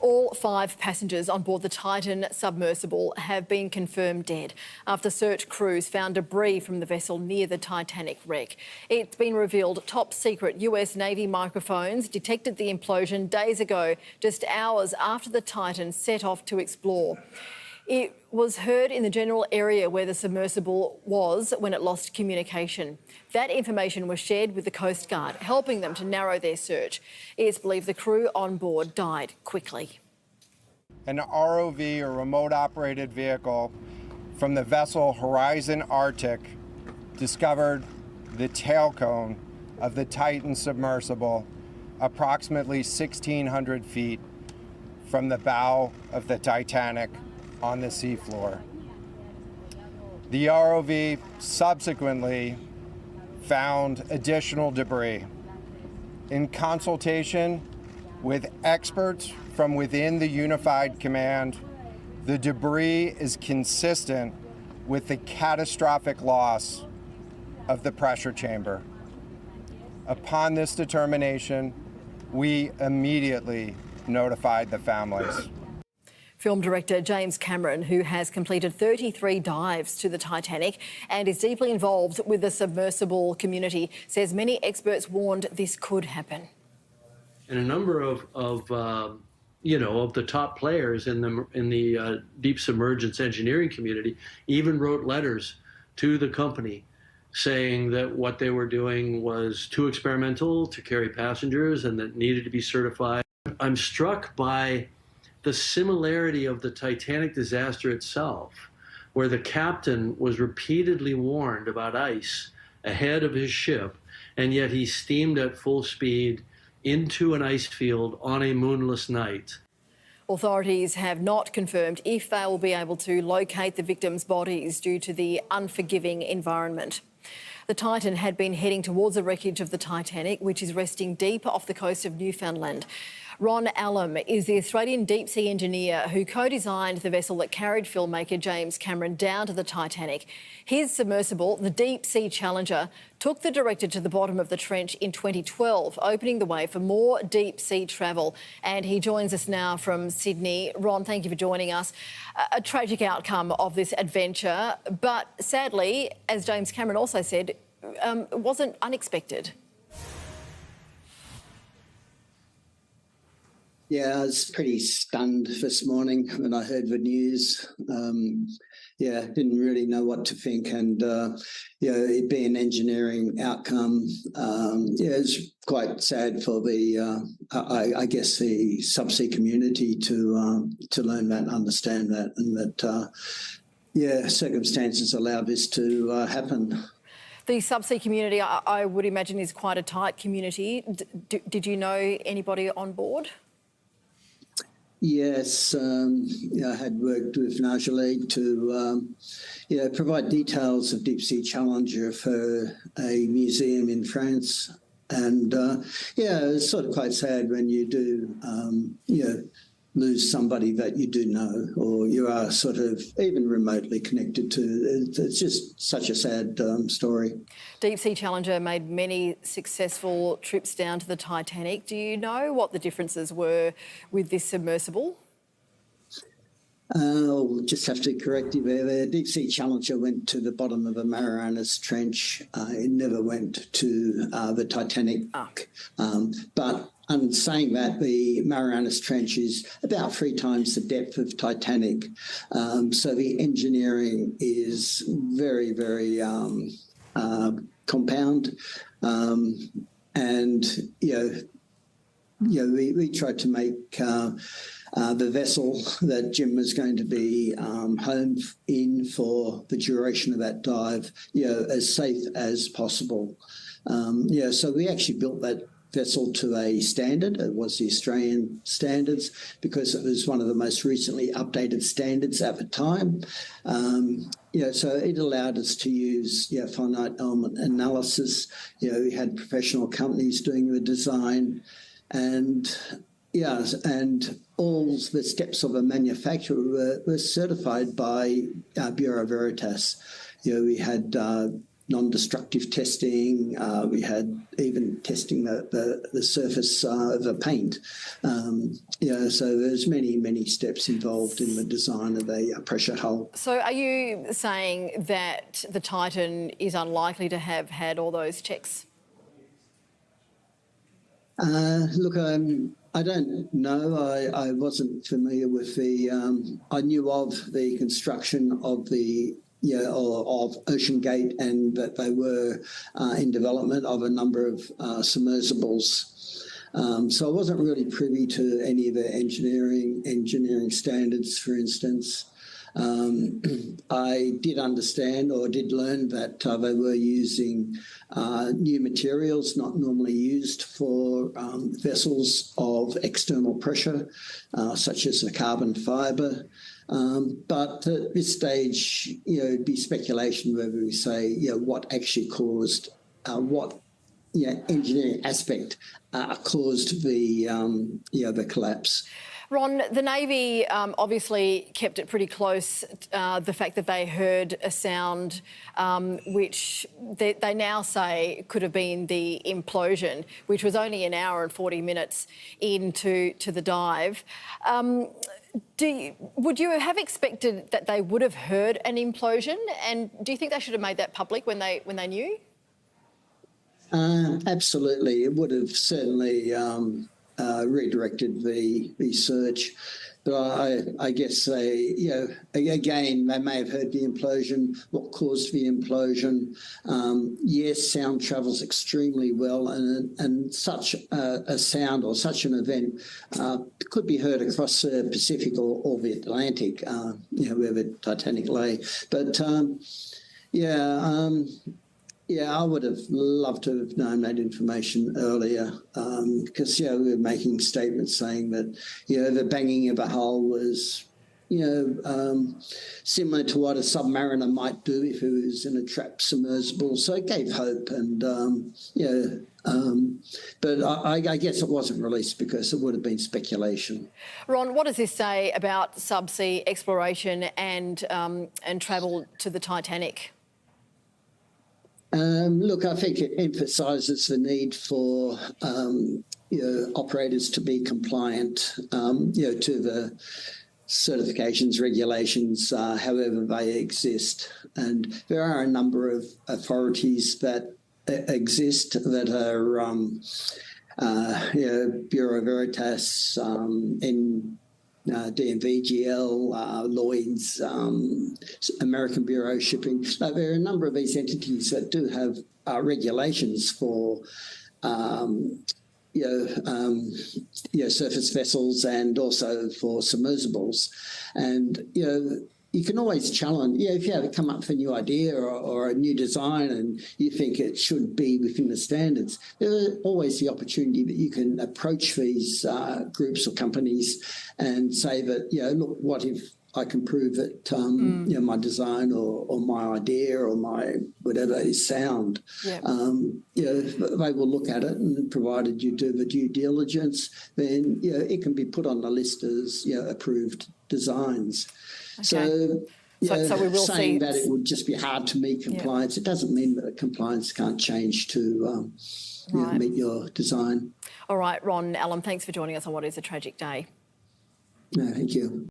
All 5 passengers on board the Titan submersible have been confirmed dead after search crews found debris from the vessel near the Titanic wreck. It's been revealed top secret US Navy microphones detected the implosion days ago, just hours after the Titan set off to explore. It was heard in the general area where the submersible was when it lost communication. That information was shared with the Coast Guard, helping them to narrow their search. It's believed the crew on board died quickly. An ROV, or remote operated vehicle, from the vessel Horizon Arctic discovered the tail cone of the Titan submersible approximately 1,600 feet from the bow of the Titanic on the seafloor. The ROV subsequently found additional debris. In consultation with experts from within the Unified Command, the debris is consistent with the catastrophic loss of the pressure chamber. Upon this determination, we immediately notified the families. Film director James Cameron, who has completed 33 dives to the Titanic and is deeply involved with the submersible community, says many experts warned this could happen. And a number of the top players in the deep submergence engineering community even wrote letters to the company saying that what they were doing was too experimental to carry passengers and that needed to be certified. I'm struck by the similarity of the Titanic disaster itself, where the captain was repeatedly warned about ice ahead of his ship, and yet he steamed at full speed into an ice field on a moonless night. Authorities have not confirmed if they will be able to locate the victims' bodies due to the unforgiving environment. The Titan had been heading towards the wreckage of the Titanic, which is resting deep off the coast of Newfoundland. Ron Allum is the Australian deep-sea engineer who co-designed the vessel that carried filmmaker James Cameron down to the Titanic. His submersible, the Deep Sea Challenger, took the director to the bottom of the trench in 2012, opening the way for more deep-sea travel. And he joins us now from Sydney. Ron, thank you for joining us. A tragic outcome of this adventure, but sadly, as James Cameron also said, it wasn't unexpected. Yeah, I was pretty stunned this morning when I heard the news. Didn't really know what to think, and it being an engineering outcome, it's quite sad for the, I guess, the subsea community to learn that, understand that, and that, circumstances allowed this to happen. The subsea community, I would imagine, is quite a tight community. Did you know anybody on board? Yes, I had worked with Najaleed to provide details of Deep Sea Challenger for a museum in France. And, it's sort of quite sad when you do, lose somebody that you do know or you are sort of even remotely connected to. It's just such a sad story. Deep Sea Challenger made many successful trips down to the Titanic. Do you know what the differences were with this submersible? I'll just have to correct you there. The Deep Sea Challenger went to the bottom of the Marianas Trench. It never went to the Titanic. But saying that, the Marianas Trench is about 3 times the depth of Titanic. So the engineering is very, very compound. We tried to make the vessel that Jim was going to be home in for the duration of that dive, as safe as possible. So we actually built that vessel to a standard. It was the Australian standards because it was one of the most recently updated standards at the time. So it allowed us to use finite element analysis. We had professional companies doing the design, and all the steps of a manufacturer were certified by Bureau Veritas. We had non-destructive testing. We had even testing the surface of a paint. So there's many steps involved in the design of a pressure hull. So are you saying that the Titan is unlikely to have had all those checks? Look, I don't know. I wasn't familiar with I knew of the construction of of Ocean Gate, and that they were in development of a number of submersibles. So I wasn't really privy to any of the engineering standards, for instance. I did understand or did learn that they were using new materials not normally used for vessels of external pressure, such as a carbon fibre. But at this stage, it'd be speculation whether we say, what actually caused what engineering aspect caused the collapse. Ron, the Navy obviously kept it pretty close, the fact that they heard a sound which they now say could have been the implosion, which was only an hour and 40 minutes into the dive. Would you have expected that they would have heard an implosion? And do you think they should have made that public when they knew? Absolutely. It would have certainly redirected the search. But I guess again, they may have heard the implosion, what caused the implosion. Yes, sound travels extremely well, and such a sound or such an event could be heard across the Pacific or the Atlantic, where the Titanic lay. But I would have loved to have known that information earlier, because we were making statements saying that the banging of a hull was similar to what a submariner might do if it was in a trapped submersible. So it gave hope, and but I guess it wasn't released because it would have been speculation. Ron, what does this say about subsea exploration and travel to the Titanic? Look, I think it emphasises the need for operators to be compliant, to the certifications, regulations, however they exist. And there are a number of authorities that exist that are Bureau Veritas, DNVGL, Lloyd's, American Bureau of Shipping. There are a number of these entities that do have regulations for surface vessels and also for submersibles. And you can always challenge, if you have come up with a new idea or a new design and you think it should be within the standards, there's always the opportunity that you can approach these groups or companies and say that, look, what if I can prove that, my design or my idea or my whatever is sound. Yep. They will look at it, and provided you do the due diligence, then it can be put on the list as approved designs. Okay. So we will saying that it would just be hard to meet compliance, it doesn't mean that compliance can't change to meet your design. All right, Ron Allen, thanks for joining us on what is a tragic day. No, thank you.